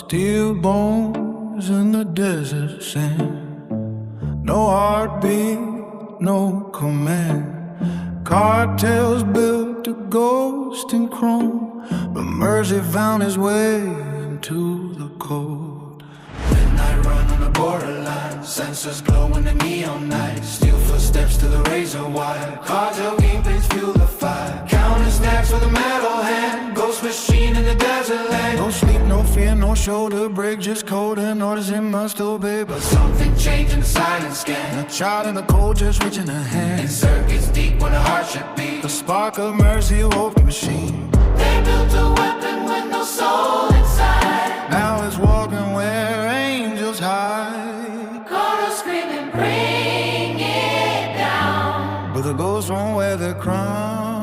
Steel bones in the desert sand. No heartbeat, no command. Cartels built a ghost in chrome, but mercy found his way into the cold. Midnight run on the borderland, sensors glow in the neon night. Steel footsteps to the razor wire. Cartel kingpins fuel the fire. Counting stacks with a metal hand. Ghost machine in the desert land. No sleep, no fear, no shoulder break. Just code and orders he must obey. But something changed in the silence scan. A child in the cold just reaching a hand. In circuits deep where the heart should be. The spark of mercy awoke the machine. They built a weapon with no soul inside. Now it's walking where angels hide. Cartel screaming, bring it down. But the ghosts won't wear the crown.